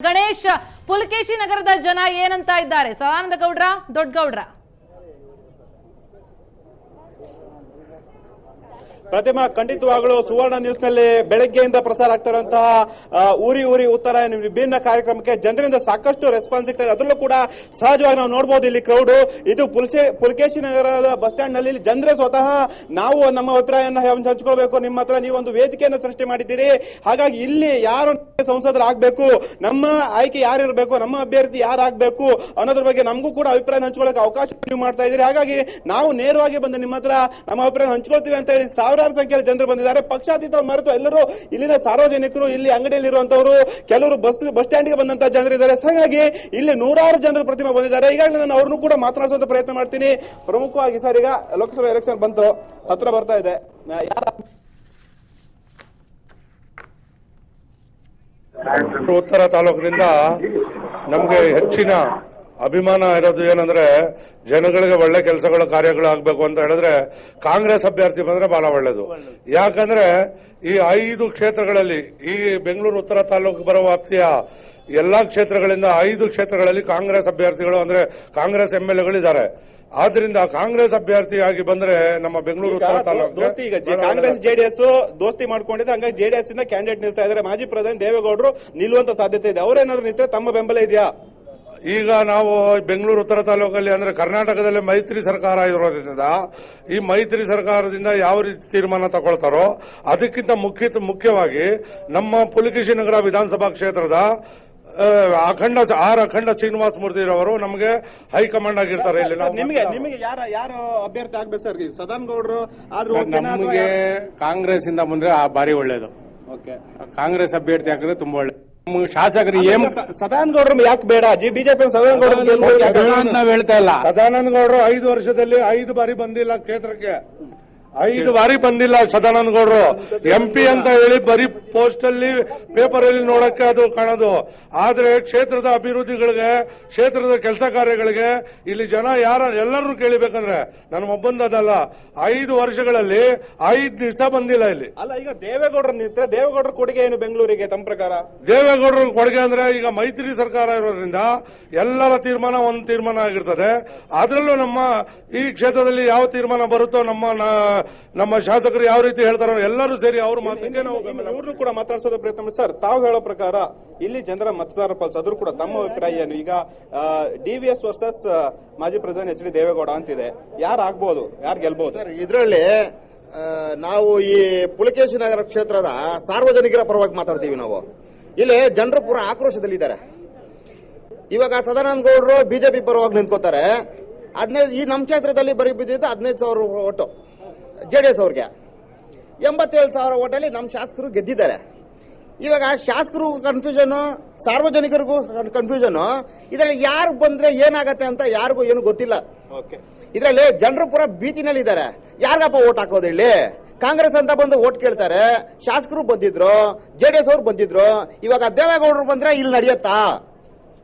ಗಣೇಶ್, ಪುಲಕೇಶಿ ನಗರದ ಜನ ಏನಂತ ಇದ್ದಾರೆ? ಸದಾನಂದ ಗೌಡ್ರ, ದೊಡ್ಡಗೌಡ್ರ? ಪ್ರತಿಮಾ, ಖಂಡಿತವಾಗಲೂ ಸುವರ್ಣ ನ್ಯೂಸ್ ನಲ್ಲಿ ಬೆಳಗ್ಗೆಯಿಂದ ಪ್ರಸಾರ ಆಗ್ತಿರುವಂತಹ ಊರಿ ಊರಿ ಉತ್ತರ ವಿಭಿನ್ನ ಕಾರ್ಯಕ್ರಮಕ್ಕೆ ಜನರಿಂದ ಸಾಕಷ್ಟು ರೆಸ್ಪಾನ್ಸ್ ಸಿಗ್ತಾ ಇದೆ. ಅದರಲ್ಲೂ ಕೂಡ ಸಹಜವಾಗಿ ನಾವು ನೋಡಬಹುದು ಇಲ್ಲಿ ಕ್ರೌಡ್. ಇದು ಪುಲಕೇಶಿ ನಗರದ ಬಸ್ ಸ್ಟ್ಯಾಂಡ್ ನಲ್ಲಿ ಜನರೇ ಸ್ವತಃ ನಾವು ನಮ್ಮ ಅಭಿಪ್ರಾಯವನ್ನು ಹಂಚ್ಕೊಳ್ಬೇಕು, ನಿಮ್ಮ ಹತ್ರ ನೀವೊಂದು ವೇದಿಕೆಯನ್ನು ಸೃಷ್ಟಿ ಮಾಡಿದ್ದೀರಿ, ಹಾಗಾಗಿ ಇಲ್ಲಿ ಯಾರು ಸಂಸದರಾಗಬೇಕು, ನಮ್ಮ ಆಯ್ಕೆ ಯಾರಿರಬೇಕು, ನಮ್ಮ ಅಭ್ಯರ್ಥಿ ಯಾರಾಗಬೇಕು ಅನ್ನೋದ್ರ ಬಗ್ಗೆ ನಮಗೂ ಕೂಡ ಅಭಿಪ್ರಾಯ ಹಂಚ್ಕೊಳ್ಳೋಕೆ ಅವಕಾಶ ನೀವು ಮಾಡ್ತಾ ಇದ್ದೀರಿ. ಹಾಗಾಗಿ ನಾವು ನೇರವಾಗಿ ಬಂದು ನಿಮ್ಮ ಹತ್ರ ನಮ್ಮ ಅಭಿಪ್ರಾಯ ಹಂಚ್ಕೊಳ್ತೀವಿ ಅಂತ ಹೇಳಿ ಸಾವಿರಾರು ಸಂಖ್ಯೆಯಲ್ಲಿ ಜನರು ಬಂದಿದ್ದಾರೆ. ಪಕ್ಷಾತೀತ ಮರೆತು ಎಲ್ಲರೂ ಇಲ್ಲಿನ ಸಾರ್ವಜನಿಕರು, ಇಲ್ಲಿ ಅಂಗಡಿಯಲ್ಲಿ ಇರುವಂತವರು, ಕೆಲವರು ಬಸ್ ಸ್ಟ್ಯಾಂಡ್ ಗೆ ಬಂದಂತಹ ಜನರಿದ್ದಾರೆ. ಹಾಗಾಗಿ ಇಲ್ಲಿ ನೂರಾರು ಜನರು ಪ್ರತಿಮೆ ಬಂದಿದ್ದಾರೆ. ಈಗಾಗಲೇ ನಾನು ಅವ್ರನ್ನು ಕೂಡ ಮಾತನಾಡಿಸುವಂತ ಪ್ರಯತ್ನ ಮಾಡ್ತೀನಿ. ಪ್ರಮುಖವಾಗಿ ಸರ್, ಈಗ ಲೋಕಸಭಾ ಎಲೆಕ್ಷನ್ ಬಂತು, ಹತ್ರ ಬರ್ತಾ ಇದೆ. ಉತ್ತರ ತಾಲೂಕಿನಿಂದ ನಮಗೆ ಹೆಚ್ಚಿನ ಅಭಿಮಾನ ಇರೋದು ಏನಂದ್ರೆ, ಜನಗಳಿಗೆ ಒಳ್ಳೆ ಕೆಲಸಗಳ ಕಾರ್ಯಗಳು ಆಗ್ಬೇಕು ಅಂತ ಹೇಳಿದ್ರೆ ಕಾಂಗ್ರೆಸ್ ಅಭ್ಯರ್ಥಿ ಬಂದ್ರೆ ಬಹಳ ಒಳ್ಳೇದು. ಯಾಕಂದ್ರೆ ಈ 5 ಕ್ಷೇತ್ರಗಳಲ್ಲಿ, ಈ ಬೆಂಗಳೂರು ಉತ್ತರ ತಾಲೂಕು ಬರುವ ವ್ಯಾಪ್ತಿಯ ಎಲ್ಲಾ ಕ್ಷೇತ್ರಗಳಿಂದ 5 ಕ್ಷೇತ್ರಗಳಲ್ಲಿ ಕಾಂಗ್ರೆಸ್ ಅಭ್ಯರ್ಥಿಗಳು ಅಂದ್ರೆ ಕಾಂಗ್ರೆಸ್ MLAಗಳಿದ್ದಾರೆ. ಆದ್ರಿಂದ ಕಾಂಗ್ರೆಸ್ ಅಭ್ಯರ್ಥಿಯಾಗಿ ಬಂದ್ರೆ ನಮ್ಮ ಬೆಂಗಳೂರು ಉತ್ತರ ತಾಲೂಕು ಈಗ ಕಾಂಗ್ರೆಸ್ ಜೆಡಿಎಸ್ ದೋಸ್ತಿ ಮಾಡ್ಕೊಂಡಿದೆ. ಹಂಗಾಗಿ ಜೆಡಿಎಸ್ ಇಂದ ಕ್ಯಾಂಡಿಡೇಟ್ ನಿಲ್ತಾ ಇದ್ದಾರೆ. ಮಾಜಿ ಪ್ರಧಾನಿ ದೇವೇಗೌಡರು ನಿಲ್ಲುವಂತ ಸಾಧ್ಯತೆ ಇದೆ. ಅವರೇನಾದ್ರೂ ನಿಂತರೆ ತಮ್ಮ ಬೆಂಬಲ ಇದೆಯಾ? ಈಗ ನಾವು ಬೆಂಗಳೂರು ಉತ್ತರ ತಾಲೂಕಲ್ಲಿ ಅಂದ್ರೆ ಕರ್ನಾಟಕದಲ್ಲಿ ಮೈತ್ರಿ ಸರ್ಕಾರ ಇರೋದ್ರಿಂದ ಈ ಮೈತ್ರಿ ಸರ್ಕಾರದಿಂದ ಯಾವ ರೀತಿ ತೀರ್ಮಾನ ತಗೊಳ್ತಾರೋ ಅದಕ್ಕಿಂತ ಮುಖ್ಯವಾಗಿ ನಮ್ಮ ಪುಲಕೇಶಿ ನಗರ ವಿಧಾನಸಭಾ ಕ್ಷೇತ್ರದ ಅಖಂಡ ಶ್ರೀನಿವಾಸ ಮೂರ್ತಿರವರು ನಮಗೆ ಹೈಕಮಾಂಡ್ ಆಗಿರ್ತಾರೆ. ಇಲ್ಲಿ ನಿಮಗೆ ಯಾರು ಅಭ್ಯರ್ಥಿ ಆಗ್ಬೇಕು ಸರ್? ಸದಾನಂದ ಗೌಡರು ನಮಗೆ ಕಾಂಗ್ರೆಸ್ ಇಂದ ಬಂದ್ರೆ ಭಾರಿ ಒಳ್ಳೇದು. ಕಾಂಗ್ರೆಸ್ ಅಭ್ಯರ್ಥಿ ಹಾಕಿದ್ರೆ ತುಂಬಾ ಒಳ್ಳೇದು. ಶಾಸಕರು ಸದಾನಂದ ಗೌಡರು ಯಾಕೆ ಬೇಡ? ಬಿಜೆಪಿ ಸದಾನಂದ ಗೌಡರು ನಾವ್ ಹೇಳ್ತಾ ಇಲ್ಲ. ಸದಾನಂದ ಗೌಡರು 5 ವರ್ಷದಲ್ಲಿ 5 ಬಾರಿ ಬಂದಿಲ್ಲ ಕ್ಷೇತ್ರಕ್ಕೆ, 5 ಬಾರಿ ಬಂದಿಲ್ಲ ಸದಾನಂದ ಗೌಡರು. MP ಅಂತ ಹೇಳಿ ಬರೀ ಪೋಸ್ಟ್ ಅಲ್ಲಿ ಪೇಪರ್ ಅಲ್ಲಿ ನೋಡಕ್ಕೆ ಅದು ಕಾಣೋದು. ಆದ್ರೆ ಕ್ಷೇತ್ರದ ಅಭಿವೃದ್ಧಿಗಳಿಗೆ, ಕ್ಷೇತ್ರದ ಕೆಲಸ ಕಾರ್ಯಗಳಿಗೆ ಇಲ್ಲಿ ಜನ ಎಲ್ಲರನ್ನು ಕೇಳಿಬೇಕಂದ್ರೆ ನನ್ನ ಒಬ್ಬಂದಲ್ಲ, 5 ವರ್ಷಗಳಲ್ಲಿ 5 ದಿವಸ ಬಂದಿಲ್ಲ ಇಲ್ಲಿ. ಅಲ್ಲ, ಈಗ ದೇವೇಗೌಡರು ನಿಂತರೆ ದೇವೇಗೌಡರ ಕೊಡುಗೆ ಏನು ಬೆಂಗಳೂರಿಗೆ ತಮ್ಮ ಪ್ರಕಾರ? ದೇವೇಗೌಡರ ಕೊಡುಗೆ ಅಂದ್ರೆ ಈಗ ಮೈತ್ರಿ ಸರ್ಕಾರ ಇರೋದ್ರಿಂದ ಎಲ್ಲರ ತೀರ್ಮಾನ ಒಂದು ತೀರ್ಮಾನ ಆಗಿರ್ತದೆ. ಅದರಲ್ಲೂ ನಮ್ಮ ಈ ಕ್ಷೇತ್ರದಲ್ಲಿ ಯಾವ ತೀರ್ಮಾನ ಬರುತ್ತೋ, ನಮ್ಮ ಶಾಸಕರು ಯಾವ ರೀತಿ ಹೇಳ್ತಾರೋ ಎಲ್ಲರೂ ಸೇರಿ ಅವ್ರ ಮಾತಿಗೆ ನಾವು ಇವ್ರನ್ನು ಕೂಡ ಮಾತಾಡಿಸೋದ ಪ್ರಯತ್ನ. ಸರ್, ತಾವು ಹೇಳೋ ಪ್ರಕಾರ ಇಲ್ಲಿ ಜನರ ಮತದಾರ ಪಲ್ಸ್, ಅದ್ರೂ ಕೂಡ ತಮ್ಮ ಅಭಿಪ್ರಾಯ ಏನು? ಈಗ DVS ವರ್ಸಸ್ ಮಾಜಿ ಪ್ರಧಾನಿ HD ದೇವೇಗೌಡ ಅಂತಿದೆ. ಯಾರು ಆಗ್ಬಹುದು, ಯಾರು ಗೆಲ್ಬಹುದು? ಇದರಲ್ಲಿ ನಾವು ಈ ಪುಲಕೇಶಿ ನಗರ ಕ್ಷೇತ್ರದ ಸಾರ್ವಜನಿಕರ ಪರವಾಗಿ ಮಾತಾಡ್ತೀವಿ. ನಾವು ಇಲ್ಲಿ ಜನರು ಪೂರ ಆಕ್ರೋಶದಲ್ಲಿದ್ದಾರೆ. ಇವಾಗ ಸದಾನಂದ ಗೌಡರು ಬಿಜೆಪಿ ಪರವಾಗಿ ನಿಂತ್ಕೋತಾರೆ. 15 ಈ ನಮ್ಮ ಕ್ಷೇತ್ರದಲ್ಲಿ ಬರೀ ಬಿದ್ದಿದ್ದು 15,000 ಓಟು JDS ಅವ್ರಿಗೆ. 87,000 ಓಟಲ್ಲಿ ನಮ್ಮ ಶಾಸಕರು ಗೆದ್ದಿದ್ದಾರೆ. ಇವಾಗ ಶಾಸಕರು ಕನ್ಫ್ಯೂಷನ್, ಸಾರ್ವಜನಿಕರಿಗೂ ಕನ್ಫ್ಯೂಷನ್. ಇದರಲ್ಲಿ ಯಾರು ಬಂದ್ರೆ ಏನಾಗತ್ತೆ ಅಂತ ಯಾರಿಗೂ ಏನು ಗೊತ್ತಿಲ್ಲ. ಇದರಲ್ಲಿ ಜನರು ಪೂರ ಭೀತಿನಲ್ಲಿ ಇದ್ದಾರೆ. ಯಾರಿಗಪ್ಪ ಓಟ್ ಹಾಕೋದು? ಇಲ್ಲಿ ಕಾಂಗ್ರೆಸ್ ಅಂತ ಬಂದು ಓಟ್ ಕೇಳ್ತಾರೆ. ಶಾಸಕರು ಬಂದಿದ್ರು, JDS ಅವ್ರು ಬಂದಿದ್ರು. ಇವಾಗ ದೇವೇಗೌಡರು ಬಂದ್ರೆ ಇಲ್ಲಿ ನಡೆಯತ್ತಾ?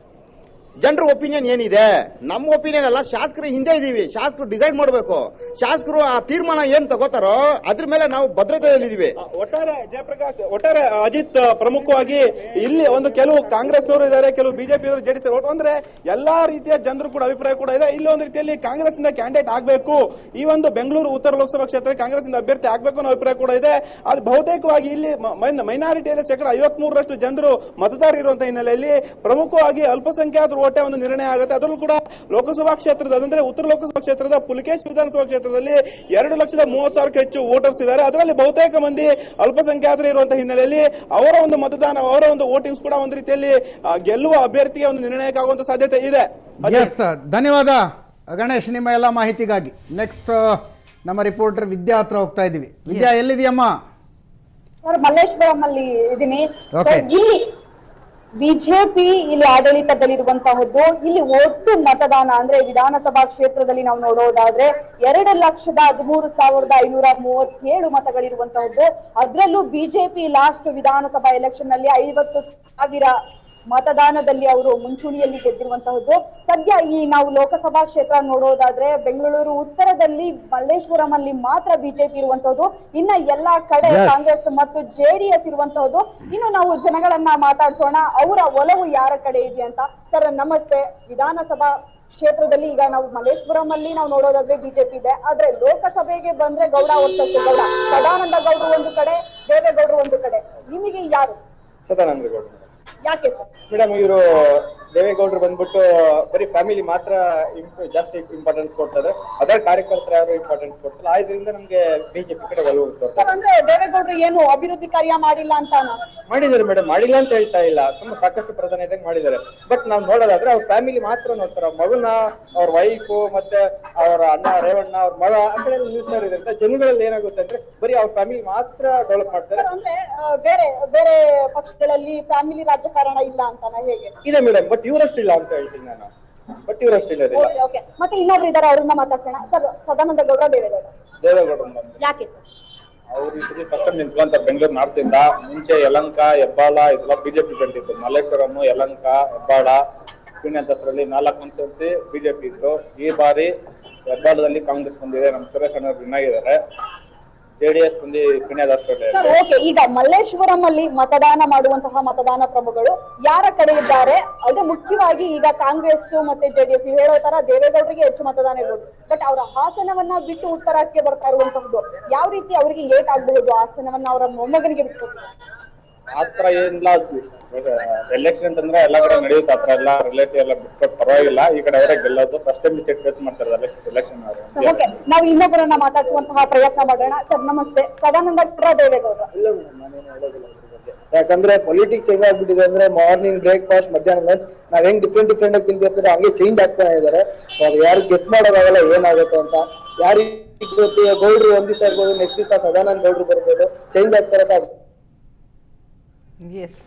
ಜನರ ಒಪಿನಿಯನ್ ಏನಿದೆ? ನಮ್ಮ ಒಪಿನಿಯನ್ ಅಲ್ಲ, ಶಾಸಕರು ಹಿಂದೆ ಇದೀವಿ. ಶಾಸಕರು ಡಿಸೈಡ್ ಮಾಡಬೇಕು. ಶಾಸಕರು ಆ ತೀರ್ಮಾನ ಏನ್ ತಗೋತಾರೋ ಅದ್ರ ಮೇಲೆ ನಾವು ಭದ್ರತೆಯಲ್ಲಿದ್ದೀವಿ. ಒಟ್ಟಾರೆ ಜಯಪ್ರಕಾಶ್, ಒಟ್ಟಾರೆ ಅಜಿತ್, ಪ್ರಮುಖವಾಗಿ ಇಲ್ಲಿ ಒಂದು ಕೆಲವು ಕಾಂಗ್ರೆಸ್ನವರು ಇದ್ದಾರೆ, ಕೆಲವು ಬಿಜೆಪಿ JDS ಓಟ್ ಅಂದ್ರೆ ಎಲ್ಲಾ ರೀತಿಯ ಜನರು ಕೂಡ ಅಭಿಪ್ರಾಯ ಕೂಡ ಇದೆ. ಇಲ್ಲಿ ಒಂದು ರೀತಿಯಲ್ಲಿ ಕಾಂಗ್ರೆಸ್ ಇಂದ ಕ್ಯಾಂಡಿಡೇಟ್ ಆಗಬೇಕು, ಈ ಒಂದು ಬೆಂಗಳೂರು ಉತ್ತರ ಲೋಕಸಭಾ ಕ್ಷೇತ್ರಕ್ಕೆ ಕಾಂಗ್ರೆಸ್ ಇಂದ ಅಭ್ಯರ್ಥಿ ಆಗಬೇಕು ಅನ್ನೋ ಅಭಿಪ್ರಾಯ ಕೂಡ ಇದೆ. ಅದು ಬಹುತೇಕವಾಗಿ ಇಲ್ಲಿ ಮೈನಾರಿಟಿಯಲ್ಲಿ 53% ಜನರು ಮತದಾರರು ಇರುವಂತಹ ಹಿನ್ನೆಲೆಯಲ್ಲಿ ಪ್ರಮುಖವಾಗಿ ಅಲ್ಪಸಂಖ್ಯಾತರು ಓಟೆ ಒಂದು ನಿರ್ಣಯ ಆಗುತ್ತೆ. ಅದರಲ್ಲೂ ಕೂಡ ಲೋಕಸಭಾ ಕ್ಷೇತ್ರದ ಅಂದ್ರೆ ಉತ್ತರ ಲೋಕಸಭಾ ಕ್ಷೇತ್ರದ ಪುಲಕೇಶಿ ವಿಧಾನಸಭಾ ಕ್ಷೇತ್ರದಲ್ಲಿ 2,30,000 ಹೆಚ್ಚು ವೋಟರ್ಸ್ ಇದ್ದಾರೆ. ಅದರಲ್ಲಿ ಬಹುತೇಕ ಮಂದಿ ಅಲ್ಪಸಂಖ್ಯಾತರು ಇರುವಂತಹ ಹಿನ್ನೆಲೆಯಲ್ಲಿ ಅವರ ಒಂದು ಮತದಾನ, ಅವರ ಒಂದು ವೋಟಿಂಗ್ಸ್ ಕೂಡ ಒಂದು ರೀತಿಯಲ್ಲಿ ಗೆಲ್ಲುವ ಅಭ್ಯರ್ಥಿಗೆ ಒಂದು ನಿರ್ಣಯಕ್ಕೆ ಆಗುವಂತ ಸಾಧ್ಯತೆ ಇದೆ. ಧನ್ಯವಾದ ಗಣೇಶ್ ನಿಮ್ಮ ಎಲ್ಲ ಮಾಹಿತಿಗಾಗಿ. ನೆಕ್ಸ್ಟ್ ನಮ್ಮ ರಿಪೋರ್ಟರ್ ವಿದ್ಯಾ ಹತ್ರ ಹೋಗ್ತಾ ಇದೀವಿ. ವಿದ್ಯಾ, ಎಲ್ಲಿದೆಯಮ್ಮ? ಮಲ್ಲೇಶ್ವರಂ ಅಲ್ಲಿ ಇದೀನಿ. ಇಲ್ಲಿ ಬಿಜೆಪಿ ಇಲ್ಲಿ ಆಡಳಿತದಲ್ಲಿರುವಂತಹದ್ದು. ಇಲ್ಲಿ ಒಟ್ಟು ಮತದಾನ ಅಂದ್ರೆ ವಿಧಾನಸಭಾ ಕ್ಷೇತ್ರದಲ್ಲಿ ನಾವು ನೋಡೋದಾದ್ರೆ 2,13,537 ಮತಗಳಿರುವಂತಹದ್ದು. ಅದರಲ್ಲೂ ಬಿಜೆಪಿ ಲಾಸ್ಟ್ ವಿಧಾನಸಭಾ ಎಲೆಕ್ಷನ್ ನಲ್ಲಿ 50,000 ಮತದಾನದಲ್ಲಿ ಅವರು ಮುಂಚೂಣಿಯಲ್ಲಿ ಗೆದ್ದಿರುವಂತಹದ್ದು. ಸದ್ಯ ಈ ನಾವು ಲೋಕಸಭಾ ಕ್ಷೇತ್ರ ನೋಡೋದಾದ್ರೆ ಬೆಂಗಳೂರು ಉತ್ತರದಲ್ಲಿ ಮಲ್ಲೇಶ್ವರಂ ಅಲ್ಲಿ ಮಾತ್ರ ಬಿಜೆಪಿ ಇರುವಂತಹದ್ದು, ಇನ್ನ ಎಲ್ಲಾ ಕಡೆ ಕಾಂಗ್ರೆಸ್ ಮತ್ತು ಜೆಡಿಎಸ್ ಇರುವಂತಹದ್ದು. ಇನ್ನು ನಾವು ಜನಗಳನ್ನ ಮಾತಾಡ್ಸೋಣ, ಅವರ ಒಲವು ಯಾರ ಕಡೆ ಇದೆ ಅಂತ. ಸರ್ ನಮಸ್ತೆ. ವಿಧಾನಸಭಾ ಕ್ಷೇತ್ರದಲ್ಲಿ ಈಗ ನಾವು ಮಲ್ಲೇಶ್ವರಂ ಅಲ್ಲಿ ನಾವು ನೋಡೋದಾದ್ರೆ ಬಿಜೆಪಿ ಇದೆ, ಆದ್ರೆ ಲೋಕಸಭೆಗೆ ಬಂದ್ರೆ ಗೌಡ ವರ್ಸಸ್ ಗೌಡ, ಸದಾನಂದ ಗೌಡರು ಒಂದು ಕಡೆ, ದೇವೇಗೌಡರು ಒಂದು ಕಡೆ. ನಿಮಗೆ ಯಾರು? ಸದಾನಂದ ಗೌಡ. ಯಾಕೆ ಸರ್? ಮೇಡಮ್, ಇವರು ದೇವೇಗೌಡರು ಬಂದ್ಬಿಟ್ಟು ಬರೀ ಫ್ಯಾಮಿಲಿ ಮಾತ್ರ ಜಾಸ್ತಿ ಇಂಪಾರ್ಟೆನ್ಸ್ ಕೊಡ್ತಾರೆ, ಅದರ ಕಾರ್ಯಕರ್ತರು ಯಾರು ಇಂಪಾರ್ಟೆನ್ಸ್ ಕೊಡ್ತಾರೆ. ಆದ್ರಿಂದ ನಮ್ಗೆ ಬಿಜೆಪಿ ಕಡೆ ಒಲವು ತೋರ್ತಾರೆ. ಅಂದ್ರೆ ದೇವೇಗೌಡರು ಏನು ಅಭಿವೃದ್ಧಿ ಕಾರ್ಯ ಮಾಡಿಲ್ಲ ಅಂತ ಮಾಡಿದ್ದಾರೆ ಮೇಡಮ್, ಮಾಡಿಲ್ಲ ಅಂತ ಹೇಳ್ತಾ ಇಲ್ಲ, ತುಂಬಾ ಸಾಕಷ್ಟು ಪ್ರಧಾನ ಇದ್ದಂಗೆ ಮಾಡಿದ್ದಾರೆ. ಬಟ್ ನಾವು ನೋಡೋದಾದ್ರೆ ಅವ್ರ ಫ್ಯಾಮಿಲಿ ಮಾತ್ರ ನೋಡ್ತಾರೆ, ಅವ್ರ ಮಗನ, ಅವ್ರ ವೈಫು, ಮತ್ತೆ ಅವರ ಅಣ್ಣ ರೇವಣ್ಣ, ಅವ್ರ ಮಗ ಆ ಕಡೆ ನಿಲ್ಲಿಸ್ತಾ ಇರೋದ್ರಿಂದ ಜನಗಳಲ್ಲಿ ಏನಾಗುತ್ತೆ ಅಂದ್ರೆ ಬರೀ ಅವ್ರ ಫ್ಯಾಮಿಲಿ ಮಾತ್ರ ಡೆವಲಪ್ ಮಾಡ್ತಾರೆ. ಅಂದ್ರೆ ಬೇರೆ ಬೇರೆ ಪಕ್ಷಗಳಲ್ಲಿ ಫ್ಯಾಮಿಲಿ ರಾಜಕಾರಣ ಇಲ್ಲ ಅಂತ ಹೇಗೆ ಇದೆ ಮೇಡಮ್, ಬಟ್ ಇವರಷ್ಟಿಲ್ಲ ಅಂತ ಹೇಳ್ತೀನಿ ನಾನು. ಬಟ್ ಇವರಷ್ಟಿಲ್ಲ. ಮತ್ತೆ ಇನ್ನೊಬ್ರು ಇದಾರೆ, ಅವ್ರನ್ನ ಮಾತಾಡ್ಸೋಣ. ಸರ್ ಸದಾನಂದ ಗೌಡ, ದೇವೇಗೌಡ ಯಾಕೆ ಸರ್? ಅವ್ರು ಈ ಸತಿ ಫಸ್ಟ್ ಟೈಮ್ ನಿಂತ್ಕೊಂತಾರೆ ಬೆಂಗಳೂರು ನಾರ್ತಿಂದ. ಮುಂಚೆ ಯಲಹಂಕ, ಹೆಬ್ಬಾಳ ಇದೆಲ್ಲ ಬಿಜೆಪಿ ಬೆಳೆದಿತ್ತು. ಮಲ್ಲೇಶ್ವರಂ, ಯಲಹಂಕ, ಹೆಬ್ಬಾಳ, ಪುಣ್ಯದಸರಲ್ಲಿ 4 ಕಾನ್ಸ್ಟಿಟ್ಯೂನ್ಸಿ ಬಿಜೆಪಿ ಇತ್ತು. ಈ ಬಾರಿ ಹೆಬ್ಬಾಳದಲ್ಲಿ ಕಾಂಗ್ರೆಸ್ ಬಂದಿದೆ, ನಮ್ಮ ಸುರೇಶ್ ಅಣ್ಣ ವಿನ್ ಆಗಿದ್ದಾರೆ. ಜೆಡಿಎಸ್ ಬಂದು ಪುಣ್ಯದಸರಲ್ಲಿ. ಸರ್ ಓಕೆ, ಈಗ ಮಲ್ಲೇಶ್ವರಂ ಅಲ್ಲಿ ಮತದಾನ ಮಾಡುವಂತಹ ಮತದಾನ ಪ್ರಭುಗಳು ಯಾರ ಕಡೆ ಇದ್ದಾರೆ? ಅದು ಮುಖ್ಯವಾಗಿ ಈಗ ಕಾಂಗ್ರೆಸ್ ಮತ್ತೆ ಜೆಡಿಎಸ್, ನೀವು ಹೇಳೋ ತರ ದೇವೇಗೌಡರಿಗೆ ಹೆಚ್ಚು ಮತದಾನ ಇರ್ಬೋದು, ಬಟ್ ಅವರ ಹಾಸನವನ್ನ ಬಿಟ್ಟು ಉತ್ತರಕ್ಕೆ ಬರ್ತಾ ಇರುವಂತಹದ್ದು ಯಾವ ರೀತಿ ಅವರಿಗೆ ಏಟ್ ಆಗಬಹುದು? ಹಾಸನವನ್ನ ಅವರ ಮೊಮ್ಮಗನಿಗೆ ಬಿಟ್ಟು ಆತರ ಏನಿಲ್ಲ. ಎಲೆಕ್ಷನ್ ಅಂತಂದ್ರೆ ಎಲ್ಲಾ ಕಡೆ ನಡೆಯುತ್ತೆ, ಆತರ ಎಲ್ಲ ರಿಲೇಟಿವ್ ಎಲ್ಲ ಬಿಟ್ಕೊಟ್ಟು ಪರವಾಗಿಲ್ಲ. ಈ ಕಡೆ ಅವರೇ ಗೆಲ್ಲೋದು, ಫಸ್ಟ್ ಟೈಮ್ ಸೀಟ್ ಫೇಸ್ ಮಾಡ್ತಾರೆ ಎಲೆಕ್ಷನ್. ಓಕೆ, ನಾವು ಇನ್ನೊಬ್ಬರನ್ನ ಮಾತಾಡ್ಸುವಂತಹ ಪ್ರಯತ್ನ ಮಾಡೋಣ. ಸರ್ ನಮಸ್ತೆ. ಸದಾನಂದ ಗೌಡ, ದೇವೇಗೌಡ. ಇಲ್ಲ ಮೇಡಮ್, ನಾನೇನು ಹೇಳೋದಿಲ್ಲ ಇದ್ರ ಬಗ್ಗೆ. ಯಾಕಂದ್ರೆ ಪೊಲಿಟಿಕ್ಸ್ ಹೆಂಗಾಗ್ಬಿಟ್ಟಿದೆ ಅಂದ್ರೆ ಮಾರ್ನಿಂಗ್ ಬ್ರೇಕ್ಫಾಸ್ಟ್, ಮಧ್ಯಾಹ್ನ ಲಂಚ್ ನಾವ್ ಹೆಂಗ್ ಡಿಫ್ರೆಂಟ್ ಆಗಿ ತಿಂತಿರ್ತಾರೆ ಹಂಗೆ ಚೇಂಜ್ ಆಗ್ತಾನೆ ಇದಾರೆ. ಸೊ ಅದು ಯಾರು ಗೆಸ್ ಮಾಡೋದಾಗಲ್ಲ ಏನಾಗುತ್ತೆ ಅಂತ. ಯಾರಿಗೆ ಗೌಡ್ರು ಒಂದ್ ದಿವಸ ಇರ್ಬೋದು, ನೆಕ್ಸ್ಟ್ ದಿವಸ ಸದಾನಂದ ಗೌಡ್ರು ಬರ್ಬೋದು, ಚೇಂಜ್ ಆಗ್ತಾರೆ. ಎಸ್